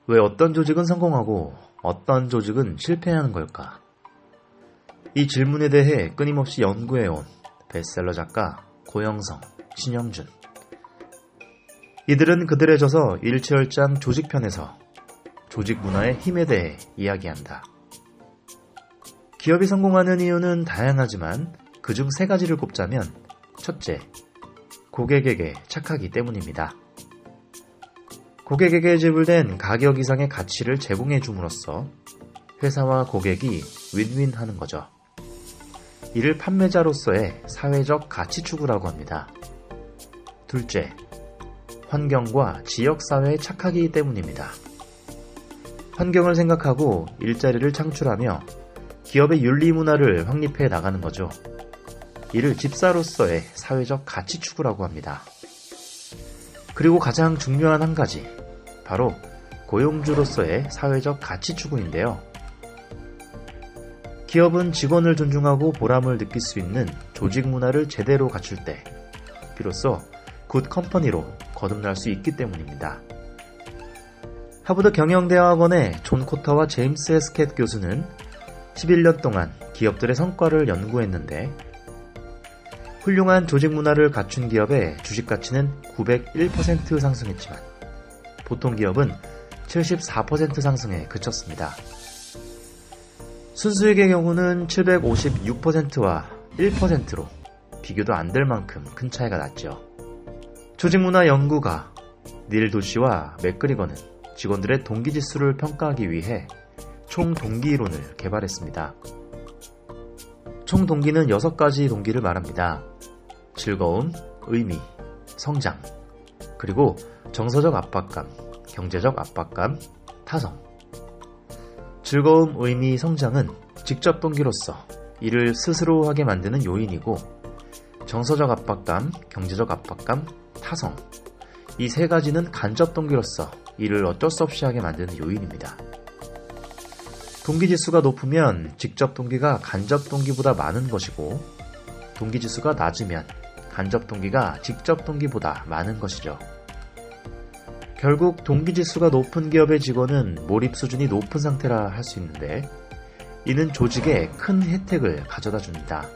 왜 어떤 조직은 성공하고 어떤 조직은 실패하는 걸까? 이 질문에 대해 끊임없이 연구해온 베스트셀러 작가 고영성, 신영준. 이들은 그들의 저서 일취월장 조직편에서 조직 문화의 힘에 대해 이야기한다. 기업이 성공하는 이유는 다양하지만 그중 세 가지를 꼽자면 첫째, 고객에게 착하기 때문입니다. 고객에게 지불된 가격 이상의 가치를 제공해 줌으로써 회사와 고객이 윈윈하는 거죠. 이를 판매자로서의 사회적 가치 추구라고 합니다. 둘째, 환경과 지역사회에 착하기 때문입니다. 환경을 생각하고 일자리를 창출하며 기업의 윤리 문화를 확립해 나가는 거죠. 이를 집사로서의 사회적 가치 추구라고 합니다. 그리고 가장 중요한 한 가지, 바로 고용주로서의 사회적 가치 추구인데요. 기업은 직원을 존중하고 보람을 느낄 수 있는 조직 문화를 제대로 갖출 때 비로소 굿 컴퍼니로 거듭날 수 있기 때문입니다. 하버드 경영대학원의 존 코터와 제임스 헤스켓 교수는 11년 동안 기업들의 성과를 연구했는데 훌륭한 조직 문화를 갖춘 기업의 주식 가치는 901% 상승했지만 보통 기업은 74% 상승에 그쳤습니다. 순수익의 경우는 756%와 1%로 비교도 안 될 만큼 큰 차이가 났죠. 조직문화 연구가 닐 도시와 맥그리거는 직원들의 동기지수를 평가하기 위해 총동기이론을 개발했습니다. 총동기는 6가지 동기를 말합니다. 즐거움, 의미, 성장, 그리고 정서적 압박감, 경제적 압박감, 타성. 즐거움, 의미, 성장은 직접 동기로서 이를 스스로 하게 만드는 요인이고 정서적 압박감, 경제적 압박감, 타성. 이 세 가지는 간접 동기로서 이를 어쩔 수 없이 하게 만드는 요인입니다. 동기지수가 높으면 직접 동기가 간접 동기보다 많은 것이고 동기지수가 낮으면 간접 동기가 직접 동기보다 많은 것이죠. 결국 동기지수가 높은 기업의 직원은 몰입 수준이 높은 상태라 할 수 있는데 이는 조직에 큰 혜택을 가져다 줍니다.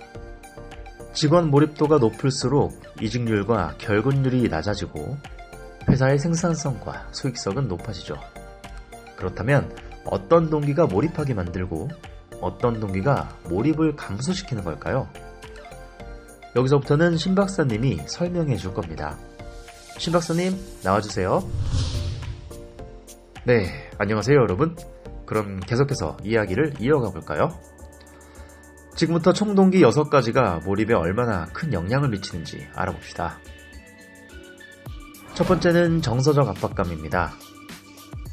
직원 몰입도가 높을수록 이직률과 결근율이 낮아지고 회사의 생산성과 수익성은 높아지죠. 그렇다면 어떤 동기가 몰입하게 만들고 어떤 동기가 몰입을 감소시키는 걸까요? 여기서부터는 신 박사님이 설명해 줄 겁니다. 신 박사님, 나와주세요. 네, 안녕하세요 여러분. 그럼 계속해서 이야기를 이어가 볼까요? 지금부터 총동기 6가지가 몰입에 얼마나 큰 영향을 미치는지 알아봅시다. 첫 번째는 정서적 압박감입니다.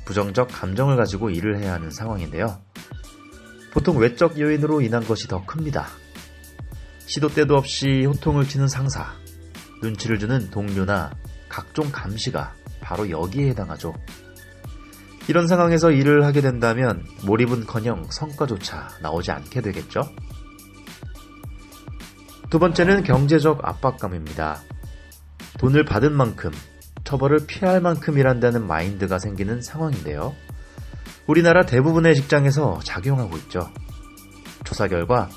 부정적 감정을 가지고 일을 해야 하는 상황인데요. 보통 외적 요인으로 인한 것이 더 큽니다. 시도 때도 없이 호통을 치는 상사, 눈치를 주는 동료나 각종 감시가 바로 여기에 해당하죠. 이런 상황에서 일을 하게 된다면 몰입은커녕 성과조차 나오지 않게 되겠죠. 두 번째는 경제적 압박감입니다. 돈을 받은 만큼, 처벌을 피할 만큼 일한다는 마인드가 생기는 상황인데요. 우리나라 대부분의 직장에서 작용하고 있죠. 조사 결과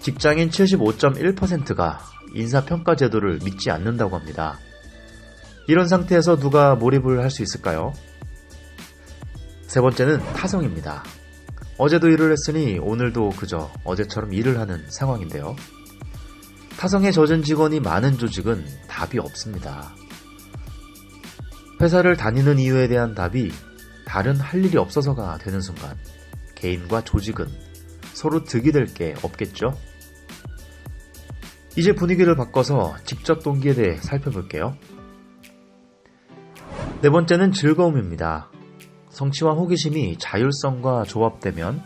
직장인 75.1%가 인사평가 제도를 믿지 않는다고 합니다. 이런 상태에서 누가 몰입을 할 수 있을까요? 세 번째는 타성입니다. 어제도 일을 했으니 오늘도 그저 어제처럼 일을 하는 상황인데요. 타성에 젖은 직원이 많은 조직은 답이 없습니다. 회사를 다니는 이유에 대한 답이 다른 할 일이 없어서가 되는 순간 개인과 조직은 서로 득이 될 게 없겠죠? 이제 분위기를 바꿔서 직접 동기에 대해 살펴볼게요. 네 번째는 즐거움입니다. 성취와 호기심이 자율성과 조합되면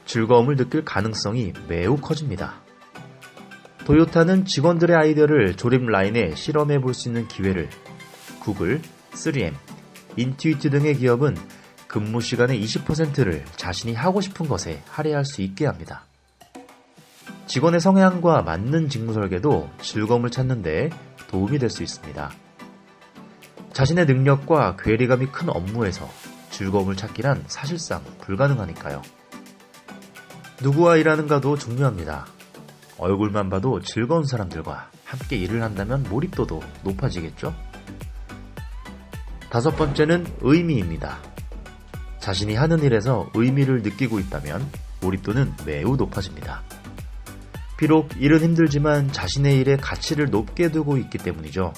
즐거움을 느낄 가능성이 매우 커집니다. 도요타는 직원들의 아이디어를 조립 라인에 실험해 볼 수 있는 기회를 구글, 3M, 인투이트 등의 기업은 근무 시간의 20%를 자신이 하고 싶은 것에 할애할 수 있게 합니다. 직원의 성향과 맞는 직무 설계도 즐거움을 찾는 데 도움이 될 수 있습니다. 자신의 능력과 괴리감이 큰 업무에서 즐거움을 찾기란 사실상 불가능하니까요. 누구와 일하는가도 중요합니다. 얼굴만 봐도 즐거운 사람들과 함께 일을 한다면 몰입도도 높아지겠죠? 5번째는 의미입니다. 자신이 하는 일에서 의미를 느끼고 있다면 몰입도는 매우 높아집니다. 비록 일은 힘들지만 자신의 일에 가치를 높게 두고 있기 때문이죠.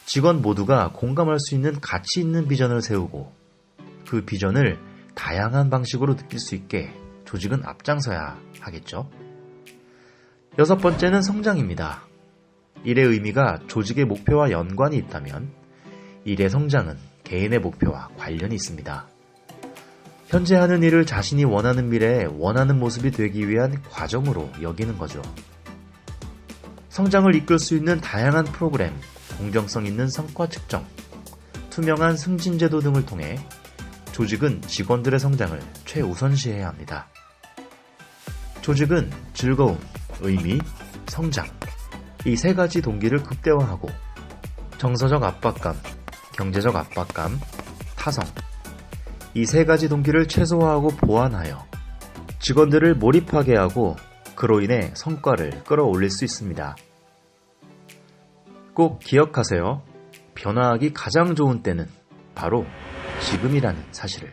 직원 모두가 공감할 수 있는 가치 있는 비전을 세우고 그 비전을 다양한 방식으로 느낄 수 있게 조직은 앞장서야 하겠죠. 6번째는 성장입니다. 일의 의미가 조직의 목표와 연관이 있다면 일의 성장은 개인의 목표와 관련이 있습니다. 현재 하는 일을 자신이 원하는 미래에 원하는 모습이 되기 위한 과정으로 여기는 거죠. 성장을 이끌 수 있는 다양한 프로그램, 공정성 있는 성과 측정, 투명한 승진 제도 등을 통해 조직은 직원들의 성장을 최우선시해야 합니다. 조직은 즐거움, 의미, 성장, 이 3가지 동기를 극대화하고 정서적 압박감, 경제적 압박감, 타성, 이 3가지 동기를 최소화하고 보완하여 직원들을 몰입하게 하고 그로 인해 성과를 끌어올릴 수 있습니다. 꼭 기억하세요. 변화하기 가장 좋은 때는 바로 지금이라는 사실을.